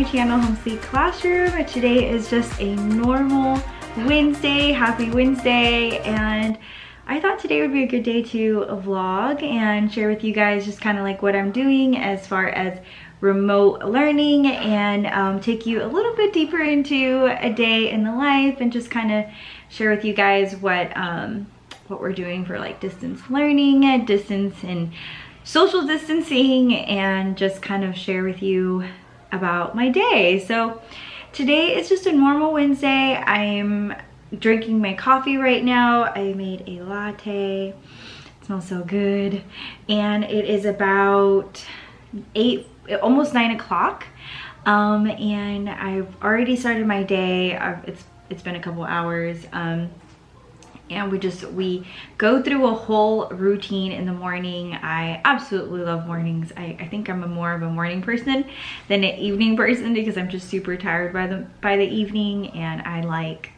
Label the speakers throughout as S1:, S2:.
S1: channel, Home Sleep Classroom. Today is just a normal Wednesday, happy Wednesday, and I thought today would be a good day to vlog and share with you guys just kind of like what I'm doing as far as remote learning and take you a little bit deeper into a day in the life and just kind of share with you guys what we're doing for like distance learning, distance and social distancing, and just kind of share with you about my day. So today is just a normal Wednesday. I'm drinking my coffee right now. I made a latte. It smells so good. And it is about almost 9 o'clock. And I've already started my day. It's been a couple hours. And we go through a whole routine in the morning. I absolutely love mornings. I think I'm more of a morning person than an evening person because I'm just super tired by the evening, and I like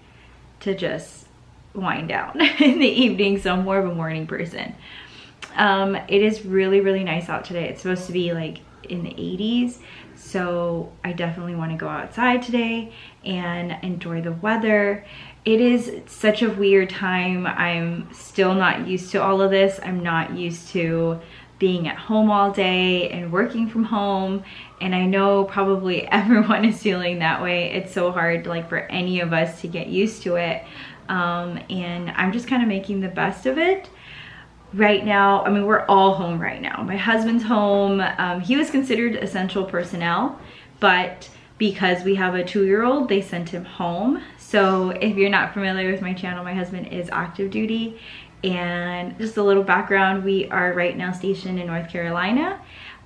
S1: to just wind down in the evening, so I'm more of a morning person. It is really, really nice out today. It's supposed to be like in the 80s, so I definitely want to go outside today and enjoy the weather. It is such a weird time. I'm still not used to all of this. I'm not used to being at home all day and working from home, and I know probably everyone is feeling that way. It's so hard like for any of us to get used to it, and I'm just kind of making the best of it right now. I mean, we're all home right now. My husband's home. He was considered essential personnel, but because we have a 2-year-old, they sent him home. So if you're not familiar with my channel, my husband is active duty. And just a little background, we are right now stationed in North Carolina.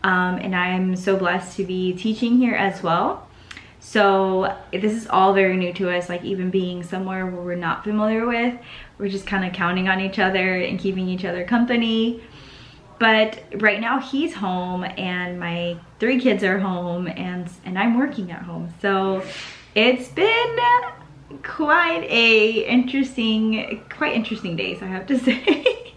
S1: And I'm so blessed to be teaching here as well. So this is all very new to us, like even being somewhere where we're not familiar with. We're just kind of counting on each other and keeping each other company. But right now he's home and my 3 kids are home, and I'm working at home. So it's been quite interesting days, I have to say.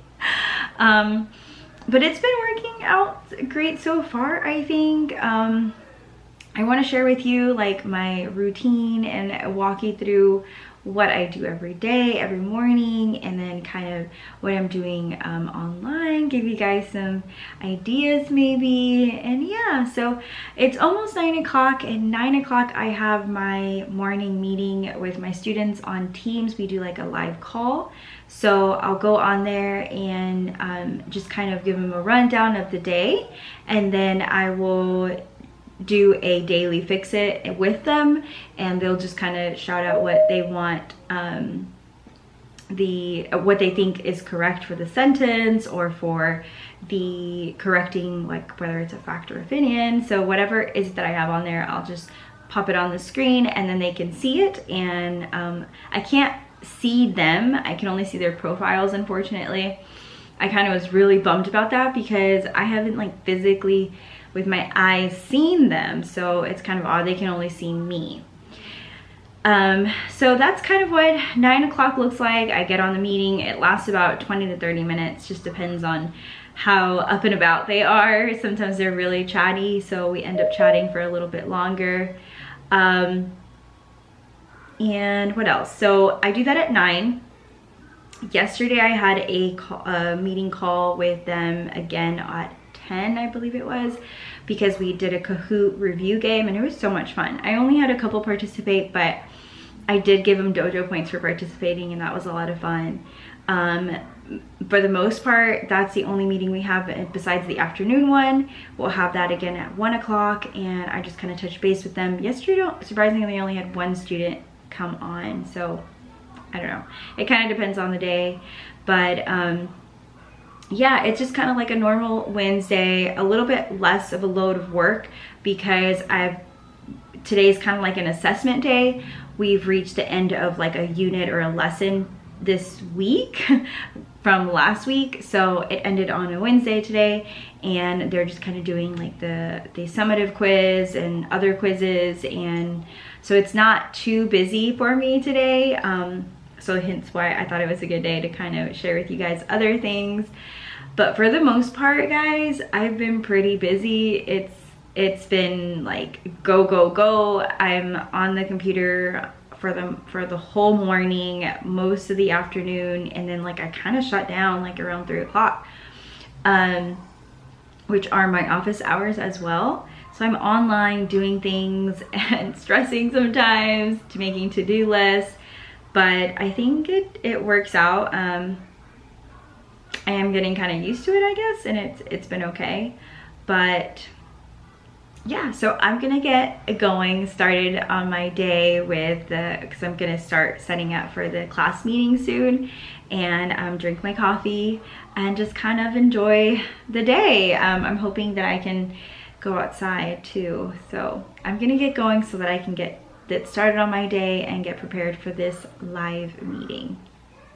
S1: But it's been working out great so far, I think. I want to share with you like my routine and walk you through what I do every day, every morning, and then kind of what I'm doing online, give you guys some ideas maybe. And yeah, so it's almost 9 o'clock, and 9 o'clock I have my morning meeting with my students on Teams. We do like a live call. So I'll go on there and just kind of give them a rundown of the day, and then I will do a daily fix it with them, and they'll just kind of shout out what they want, what they think is correct for the sentence or for the correcting, like whether it's a fact or opinion. So whatever it is that I have on there, I'll just pop it on the screen and then they can see it. And I can't see them, I can only see their profiles, unfortunately. I kind of was really bummed about that because I haven't like physically with my eyes seen them, so it's kind of odd. They can only see me. So that's kind of what 9 o'clock looks like. I get on the meeting. It lasts about 20 to 30 minutes, just depends on how up and about they are. Sometimes they're really chatty, so we end up chatting for a little bit longer. And what else? So I do that at 9. Yesterday I had a meeting call with them again at 10, I believe it was, because we did a Kahoot review game and it was so much fun. I only had a couple participate, but I did give them dojo points for participating, and that was a lot of fun. For the most part, that's the only meeting we have besides the afternoon one. We'll have that again at 1 o'clock, and I just kind of touched base with them. Yesterday, surprisingly, they only had 1 student come on, so I don't know. It kind of depends on the day, but yeah, it's just kind of like a normal Wednesday, a little bit less of a load of work because today's kind of like an assessment day. We've reached the end of like a unit or a lesson this week from last week, so it ended on a Wednesday today, and they're just kind of doing like the summative quiz and other quizzes, and so it's not too busy for me today. So hence why I thought it was a good day to kind of share with you guys other things. But for the most part, guys, I've been pretty busy. it's been like go, go, go. I'm on the computer for the whole morning, most of the afternoon, and then like I kind of shut down like around 3 o'clock, which are my office hours as well. So I'm online doing things and stressing sometimes, to making to-do lists, but I think it works out. I am getting kind of used to it, I guess, and it's been okay. But yeah, so I'm gonna get started on my day with because I'm gonna start setting up for the class meeting soon, and drink my coffee and just kind of enjoy the day. I'm hoping that I can go outside too. So I'm gonna get going so that I can get started on my day and get prepared for this live meeting.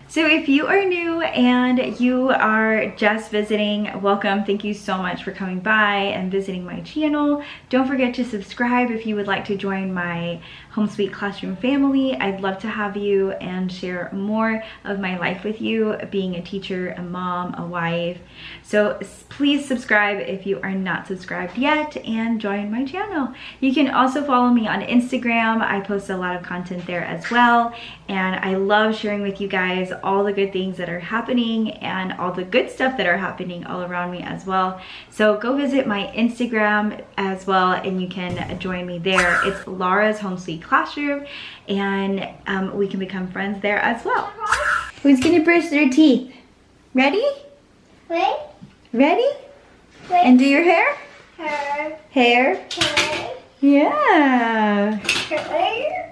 S1: So if you are new and you are just visiting, welcome. Thank you so much for coming by and visiting my channel. Don't forget to subscribe if you would like to join my Home Sweet Classroom family. I'd love to have you and share more of my life with you, being a teacher, a mom, a wife. So please subscribe if you are not subscribed yet and join my channel. You can also follow me on Instagram. I post a lot of content there as well. And I love sharing with you guys all the good things that are happening and all the good stuff that are happening all around me as well. So go visit my Instagram as well, and you can join me there. It's Laura's Home Sweet Classroom, and we can become friends there as well. Who's gonna brush their teeth? Ready?
S2: Wait.
S1: Ready?
S2: Wait.
S1: And do your hair?
S2: Hair.
S1: Hair?
S2: Hair.
S1: Yeah.
S2: Hair.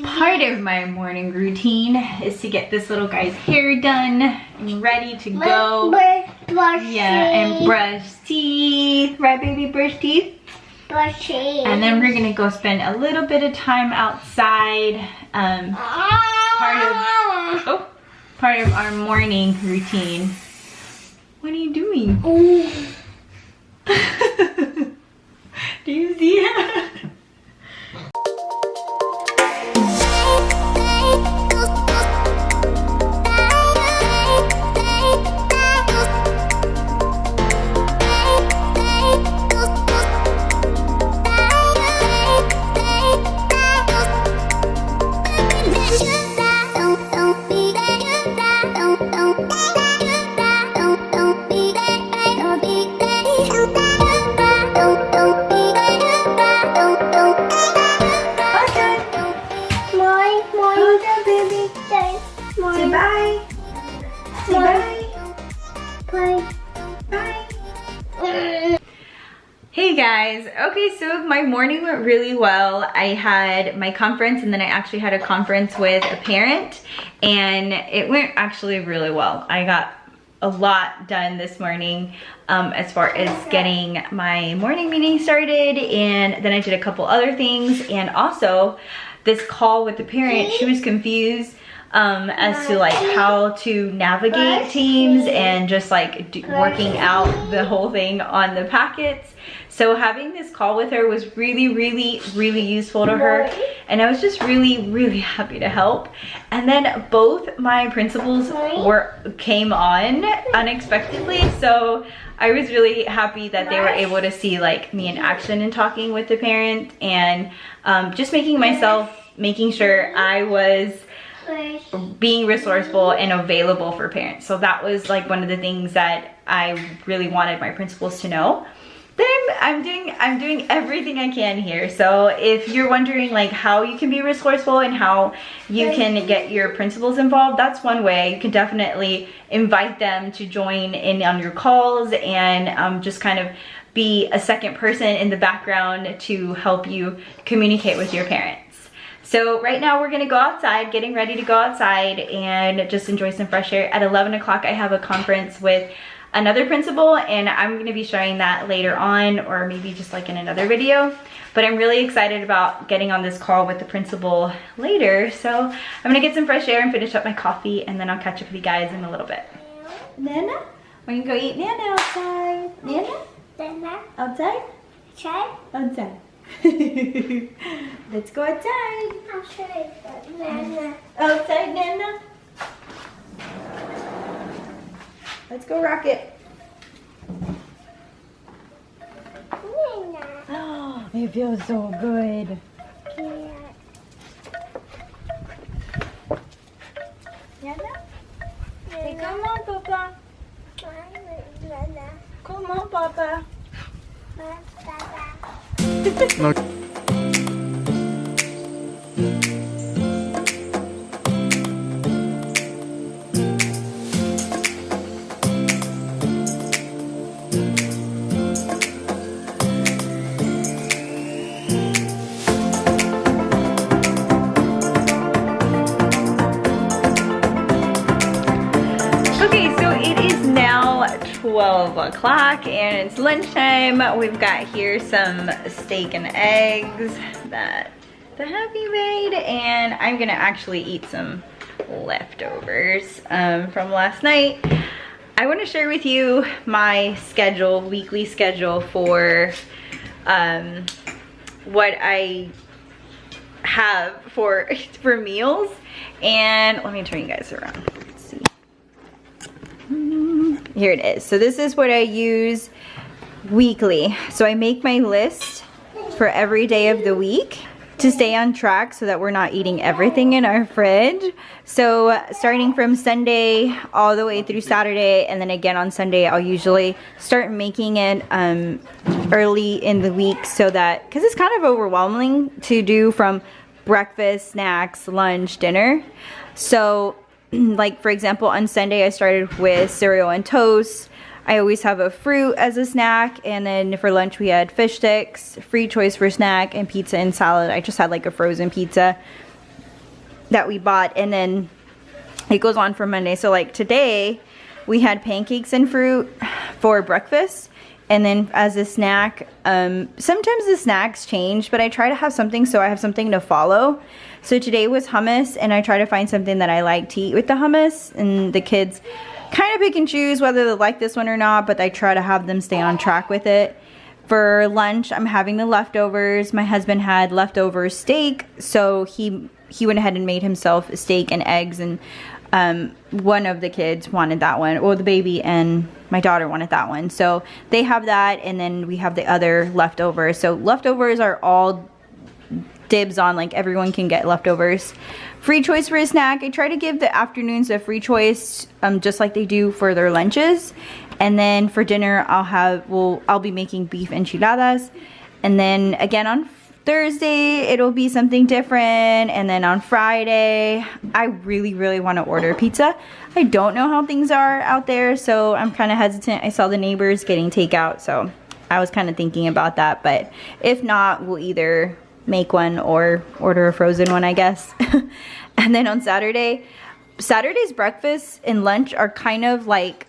S1: Part of my morning routine is to get this little guy's hair done and ready to go.
S2: Brush
S1: And brush teeth. Right, baby? Brush teeth.
S2: Brush teeth.
S1: And then we're gonna go spend a little bit of time outside. Part of our morning routine. What are you doing? Do you see it? Hey guys, okay, so my morning went really well. I had my conference, and then I actually had a conference with a parent, and it went actually really well. I got a lot done this morning as far as getting my morning meeting started, and then I did a couple other things, and also this call with the parent. She was confused as to like how to navigate Teams and just like working out the whole thing on the packets. So having this call with her was really, really, really useful to her, and I was just really, really happy to help. And then both my principals came on unexpectedly, so I was really happy that they were able to see like me in action and talking with the parent, and just making sure I was being resourceful and available for parents. So that was like one of the things that I really wanted my principals to know. Then I'm doing everything I can here. So if you're wondering like how you can be resourceful and how you can get your principals involved, that's one way. You can definitely invite them to join in on your calls and just kind of be a second person in the background to help you communicate with your parents. So right now we're gonna go outside, getting ready to go outside and just enjoy some fresh air. At 11 o'clock I have a conference with another principal, and I'm gonna be sharing that later on, or maybe just like in another video. But I'm really excited about getting on this call with the principal later. So I'm gonna get some fresh air and finish up my coffee, and then I'll catch up with you guys in a little bit. Nana? We're gonna go eat Nana outside. Nana?
S2: Nana?
S1: Outside?
S2: Outside?
S1: Outside. Let's go outside.
S2: Outside, Nana.
S1: Outside, Nana? Let's go rocket. Oh, it feels so good. Hey, come on, Papa. Come on, Papa.
S3: No.
S1: Okay, so it is now 12 o'clock and it's lunchtime. We've got here some steak and eggs that the hubby made, and I'm gonna actually eat some leftovers from last night. I want to share with you my schedule, weekly schedule for what I have for meals. And let me turn you guys around. Let's see. Here it is. So this is what I use weekly. So I make my list for every day of the week to stay on track so that we're not eating everything in our fridge. So starting from Sunday all the way through Saturday, and then again on Sunday, I'll usually start making it early in the week, so that, because it's kind of overwhelming to do from breakfast, snacks, lunch, dinner. So like for example, on Sunday I started with cereal and toast. I always have a fruit as a snack, and then for lunch we had fish sticks, free choice for snack, and pizza and salad. I just had like a frozen pizza that we bought, and then it goes on for Monday. So like today we had pancakes and fruit for breakfast, and then as a snack, sometimes the snacks change, but I try to have something so I have something to follow. So today was hummus, and I try to find something that I like to eat with the hummus, and the kids kind of pick and choose whether they like this one or not, but I try to have them stay on track with it. For lunch, I'm having the leftovers. My husband had leftover steak, so he went ahead and made himself a steak and eggs, and one of the kids wanted that one, or the baby and my daughter wanted that one. So they have that, and then we have the other leftovers. So leftovers are all dibs on, like everyone can get leftovers. Free choice for a snack. I try to give the afternoons a free choice, just like they do for their lunches. And then for dinner, I'll be making beef enchiladas. And then again on Thursday, it'll be something different. And then on Friday, I really, really want to order pizza. I don't know how things are out there, so I'm kind of hesitant. I saw the neighbors getting takeout, so I was kind of thinking about that. But if not, we'll either make one or order a frozen one, I guess. And then on Saturday's breakfast and lunch are kind of like,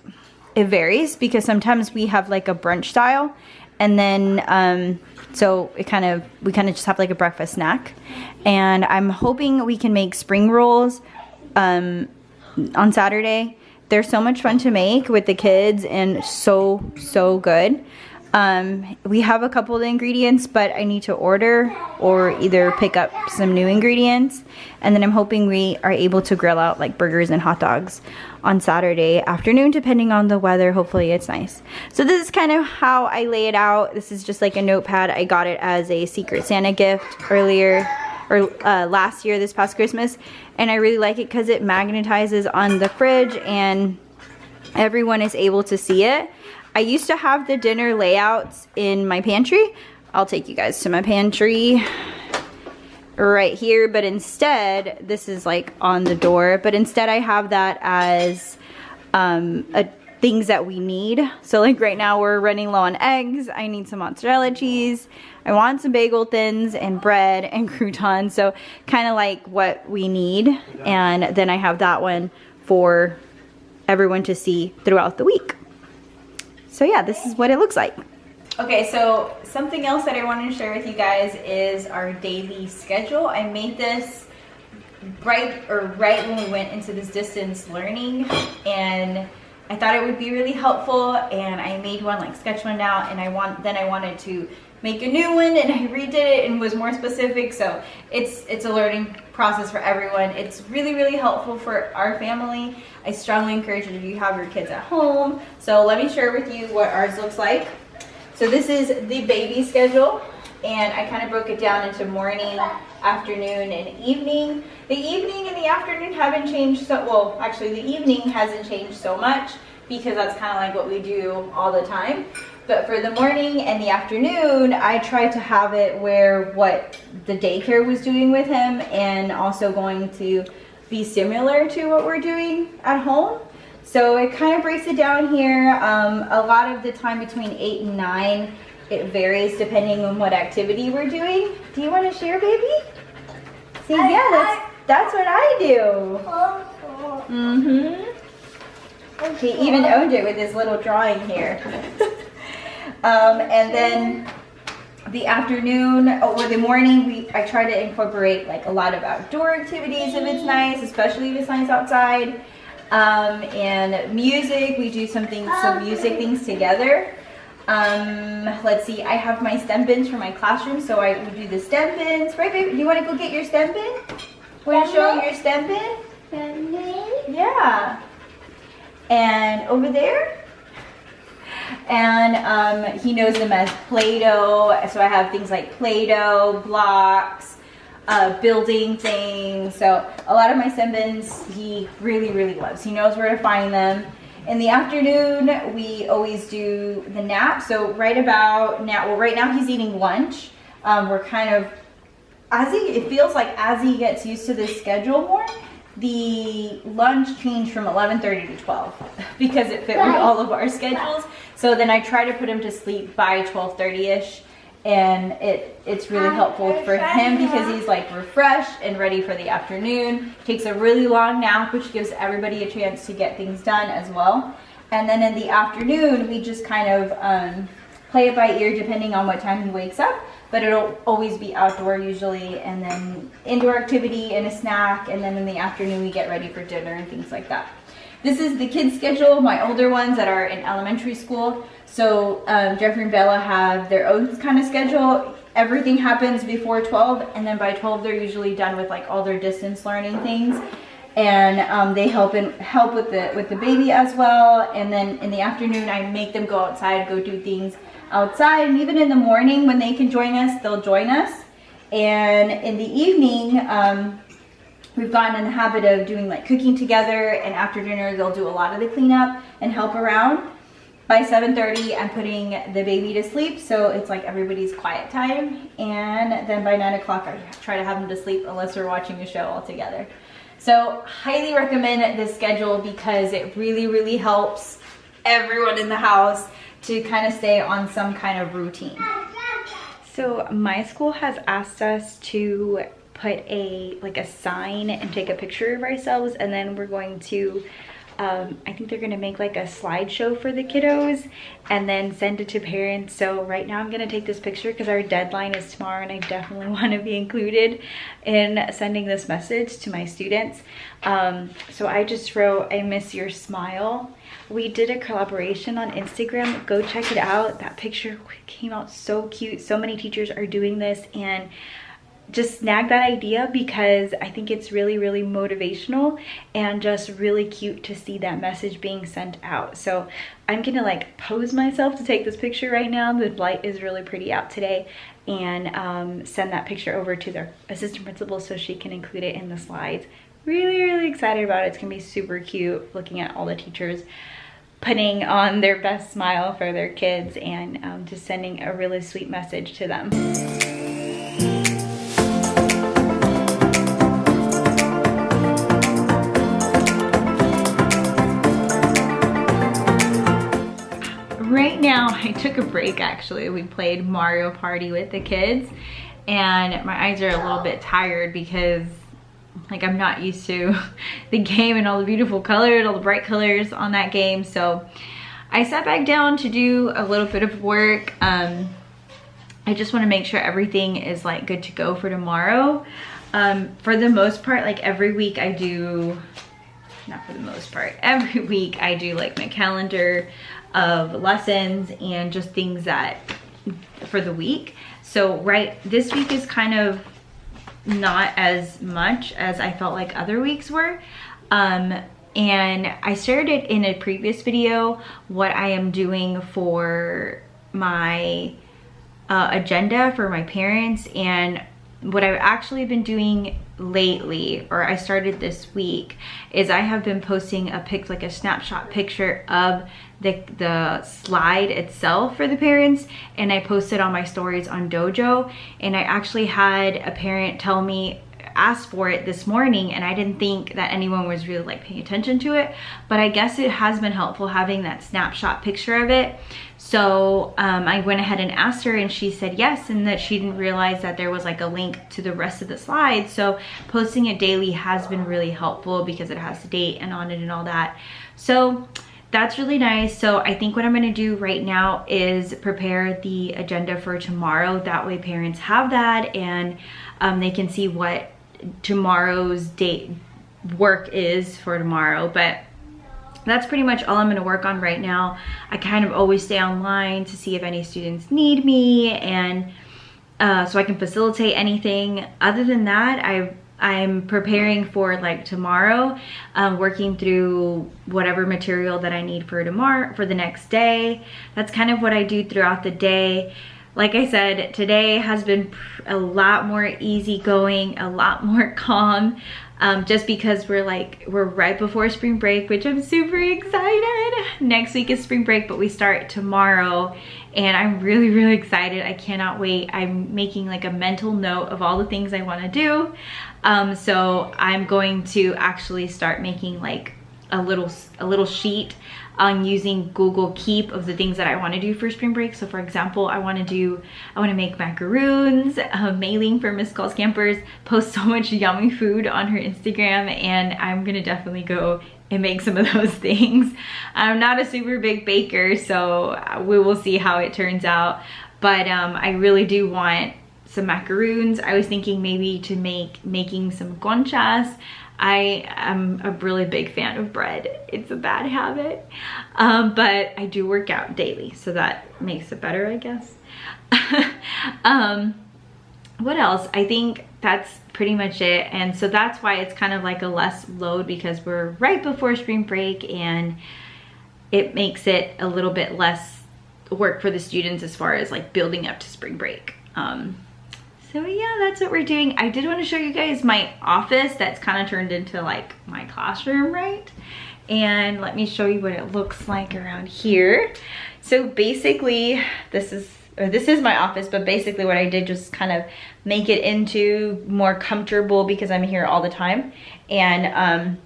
S1: it varies, because sometimes we have like a brunch style, and then so we kind of just have like a breakfast snack. And I'm hoping we can make spring rolls on Saturday. They're so much fun to make with the kids, and so good. We have a couple of the ingredients, but I need to order or either pick up some new ingredients. And then I'm hoping we are able to grill out like burgers and hot dogs on Saturday afternoon, depending on the weather. Hopefully it's nice. So this is kind of how I lay it out. This is just like a notepad. I got it as a Secret Santa gift last year, this past Christmas. And I really like it because it magnetizes on the fridge and everyone is able to see it. I used to have the dinner layouts in my pantry. I'll take you guys to my pantry right here, but instead, this is like on the door, but instead I have that as things that we need. So like right now we're running low on eggs. I need some mozzarella cheese. I want some bagel thins and bread and croutons. So kind of like what we need. And then I have that one for everyone to see throughout the week. So yeah, this is what it looks like. Okay, so something else that I wanted to share with you guys is our daily schedule. I made this right when we went into this distance learning, and I thought it would be really helpful, and I made one, like sketched one out, and then I wanted to make a new one, and I redid it and was more specific. So it's a learning process for everyone. It's really, really helpful for our family. I strongly encourage it if you have your kids at home. So let me share with you what ours looks like. So this is the baby schedule, and I kind of broke it down into morning, afternoon, and evening. The evening and the afternoon haven't changed so, well, actually the evening hasn't changed so much because that's kind of like what we do all the time. But for the morning and the afternoon, I tried to have it where what the daycare was doing with him and also going to be similar to what we're doing at home. So it kind of breaks it down here. A lot of the time between 8 and 9, it varies depending on what activity we're doing. Do you want to share, baby? See, yeah, that's what I do. He even owned it with his little drawing here. And then the afternoon or the morning, I try to incorporate like a lot of outdoor activities if it's nice, especially if it's nice outside. And music, we do some music things together. Let's see, I have my STEM bins for my classroom, so we do the STEM bins. Right, baby? Do you want to go get your STEM bin? Want to show your STEM bin? STEM bin? Yeah. And over there? And he knows them as Play-Doh, so I have things like Play-Doh, blocks, building things. So a lot of my STEM bins he really loves. He knows where to find them. In the afternoon, we always do the nap. So right about now, well, right now he's eating lunch. We're kind of, it feels like as he gets used to this schedule more, the lunch changed from 11:30 to 12 because it fit with all of our schedules. So then I try to put him to sleep by 12:30ish, and it's really helpful for him because he's like refreshed and ready for the afternoon. Takes a really long nap, which gives everybody a chance to get things done as well. And then in the afternoon, we just kind of play it by ear depending on what time he wakes up, but it'll always be outdoor usually, and then indoor activity and a snack, and then in the afternoon we get ready for dinner and things like that. This is the kids' schedule, my older ones that are in elementary school. So Jeffrey and Bella have their own kind of schedule. Everything happens before 12, and then by 12 they're usually done with like all their distance learning things. And they help with the baby as well. And then in the afternoon I make them go outside, go do things outside, and even in the morning when they can join us, they'll join us. And in the evening, we've gotten in the habit of doing like cooking together, and after dinner they'll do a lot of the cleanup and help around. By 7:30 I'm putting the baby to sleep, so it's like everybody's quiet time, and then by 9 o'clock I try to have them to sleep unless we're watching a show all together. So highly recommend this schedule because it really helps everyone in the house to kind of stay on some kind of routine. So my school has asked us to put a sign and take a picture of ourselves, and then we're going to I think they're gonna make like a slideshow for the kiddos and then send it to parents. So right now I'm gonna take this picture because our deadline is tomorrow, and I definitely want to be included in sending this message to my students. So I just wrote, "I miss your smile." We did a collaboration on Instagram. Go check it out. That picture came out so cute. So many teachers are doing this, and just snag that idea because I think it's really motivational and just really cute to see that message being sent out. So I'm gonna like pose myself to take this picture right now. The light is really pretty out today, and send that picture over to their assistant principal so she can include it in the slides. Really excited about it. It's gonna be super cute looking at all the teachers putting on their best smile for their kids, and just sending a really sweet message to them. Right now, I took a break actually. We played Mario Party with the kids, and my eyes are a little bit tired because like I'm not used to the game and all the beautiful colors, all the bright colors on that game. So I sat back down to do a little bit of work. I just want to make sure everything is like good to go for tomorrow. For the most part, like every week I do, not for the most part, every week I do like my calendar of lessons and just things that for the week. So this week is kind of not as much as I felt like other weeks were. And I shared it in a previous video what I am doing for my agenda for my parents. And what I've actually been doing lately, or I started this week, is I have been posting like a snapshot picture of the slide itself for the parents, and I posted on my stories on Dojo. And I actually had a parent ask for it this morning, and I didn't think that anyone was really like paying attention to it, but I guess it has been helpful having that snapshot picture of it. So I went ahead and asked her, and she said yes, and that she didn't realize that there was like a link to the rest of the slides. So posting it daily has been really helpful because it has the date and on it and all that. So that's really nice. So I think what I'm gonna do right now is prepare the agenda for tomorrow. That way parents have that, and they can see what tomorrow's date work is for tomorrow. But that's pretty much all I'm going to work on right now. I kind of always stay online to see if any students need me, and so I can facilitate anything. Other than that, I'm preparing for like tomorrow, working through whatever material that I need for tomorrow, for the next day. That's kind of what I do throughout the day. Like I said, today has been a lot more easygoing, a lot more calm, just because we're right before spring break, which I'm super excited. Next week is spring break, but we start tomorrow, and I'm really, really excited. I cannot wait. I'm making like a mental note of all the things I want to do. So I'm going to actually start making like a little sheet on using Google Keep of the things that I want to do for spring break. So for example, I want to make macaroons, mailing for Miss Calls Campers, post so much yummy food on her Instagram, and I'm gonna definitely go and make some of those things. I'm not a super big baker, so we will see how it turns out. But I really do want some macaroons. I was thinking maybe to making some guanchas. I am a really big fan of bread. It's a bad habit, but I do work out daily, so that makes it better, I guess. What else? I think that's pretty much it. And so that's why it's kind of like a less load, because we're right before spring break, and it makes it a little bit less work for the students as far as like building up to spring break. So yeah, that's what we're doing. I did want to show you guys my office that's kind of turned into like my classroom, right? And let me show you what it looks like around here. So basically, this is my office, but basically what I did just kind of make it into more comfortable because I'm here all the time. And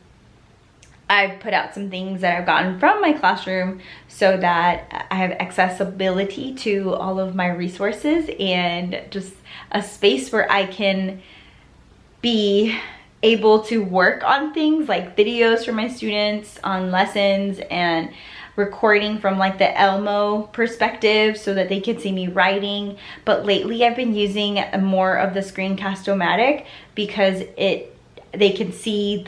S1: I've put out some things that I've gotten from my classroom so that I have accessibility to all of my resources, and just a space where I can be able to work on things like videos for my students on lessons, and recording from like the Elmo perspective so that they can see me writing. But lately I've been using more of the Screencast-O-Matic because they can see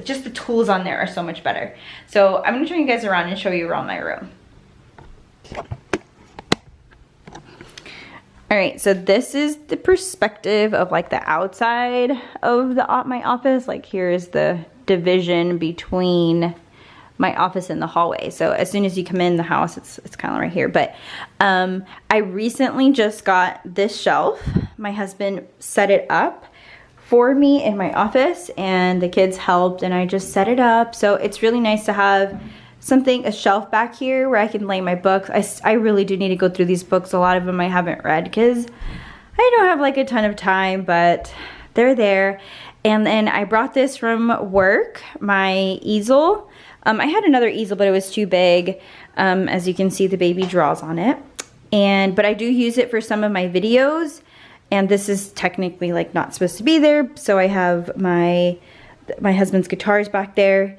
S1: just the tools on there are so much better. So I'm gonna turn you guys around and show you around my room. All right, so this is the perspective of like the outside of my office. Like here's the division between my office and the hallway. So as soon as you come in the house, it's kind of right here. But I recently just got this shelf. My husband set it up for me in my office, and the kids helped, and I just set it up. So it's really nice to have a shelf back here where I can lay my books. I really do need to go through these books. A lot of them I haven't read because I don't have like a ton of time, but they're there. And then I brought this from work, my easel. I had another easel, but it was too big. As you can see, the baby draws on it. But I do use it for some of my videos. And this is technically like not supposed to be there. So I have my husband's guitars back there.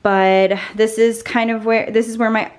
S1: But this is kind of where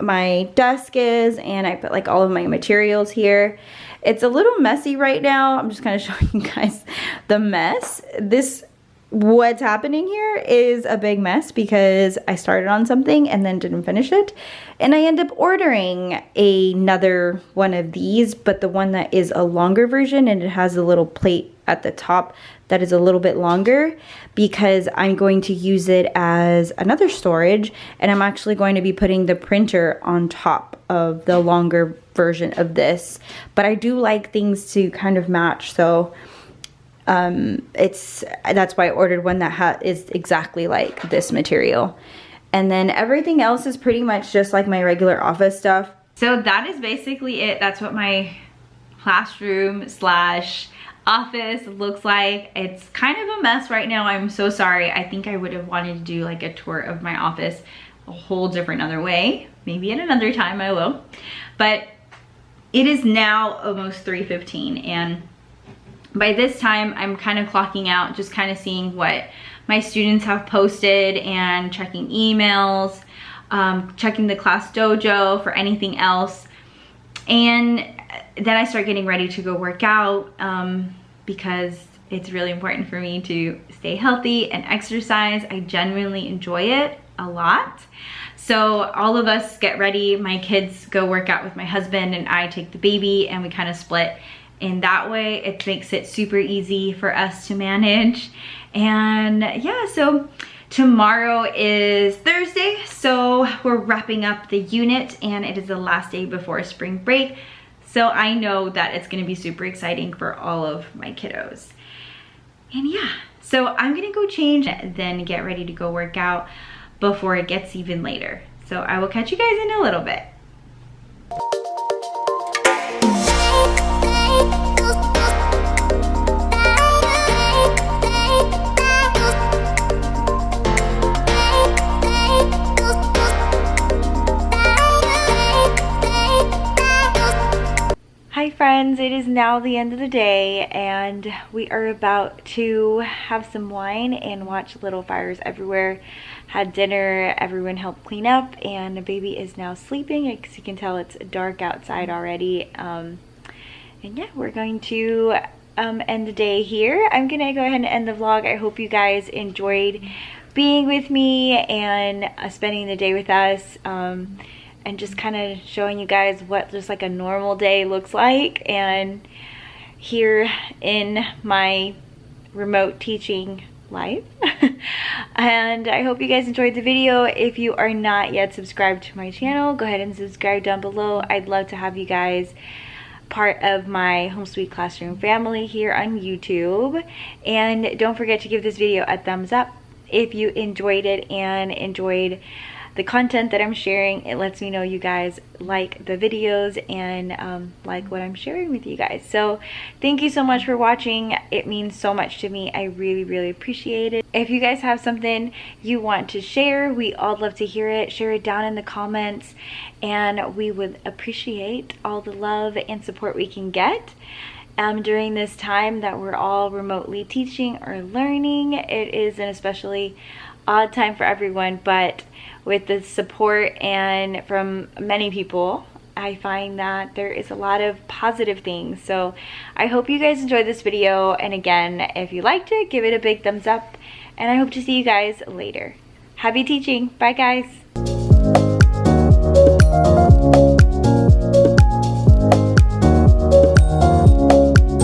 S1: my desk is, and I put like all of my materials here. It's a little messy right now. I'm just kind of showing you guys the mess. This what's happening here is a big mess because I started on something and then didn't finish it. And I end up ordering another one of these, but the one that is a longer version, and it has a little plate at the top that is a little bit longer because I'm going to use it as another storage, and I'm actually going to be putting the printer on top of the longer version of this. But I do like things to kind of match, so that's why I ordered one that is exactly like this material. And then everything else is pretty much just like my regular office stuff. So that is basically it. That's what my classroom slash office looks like. It's kind of a mess right now. I'm so sorry. I think I would have wanted to do like a tour of my office a whole different other way. Maybe at another time I will. But it is now almost 3:15, and by this time I'm kind of clocking out, just kind of seeing what my students have posted and checking emails, checking the class dojo for anything else. And then I start getting ready to go work out because it's really important for me to stay healthy and exercise. I genuinely enjoy it a lot. So all of us get ready. My kids go work out with my husband, and I take the baby, and we kind of split. In that way, it makes it super easy for us to manage. And yeah, so tomorrow is Thursday, so we're wrapping up the unit, and it is the last day before spring break. So I know that it's gonna be super exciting for all of my kiddos. And yeah, so I'm gonna go change, then get ready to go work out before it gets even later. So I will catch you guys in a little bit. Hi friends, it is now the end of the day, and we are about to have some wine and watch Little Fires Everywhere. Had dinner, everyone helped clean up, and the baby is now sleeping. As you can tell, it's dark outside already. And yeah, we're going to end the day here. I'm gonna go ahead and end the vlog. I hope you guys enjoyed being with me and spending the day with us. And just kind of showing you guys what just like a normal day looks like, and here in my remote teaching life. And I hope you guys enjoyed the video. If you are not yet subscribed to my channel, go ahead and subscribe down below. I'd love to have you guys part of my Home Sweet Classroom family here on YouTube. And don't forget to give this video a thumbs up if you enjoyed it and enjoyed the content that I'm sharing. It lets me know you guys like the videos and like what I'm sharing with you guys. So thank you so much for watching. It means so much to me. I really appreciate it. If you guys have something you want to share, we all love to hear it. Share it down in the comments, and we would appreciate all the love and support we can get during this time that we're all remotely teaching or learning. It is an especially odd time for everyone, but with the support and from many people, I find that there is a lot of positive things. So I hope you guys enjoyed this video, and again, if you liked it, give it a big thumbs up, and I hope to see you guys later. Happy teaching. Bye guys.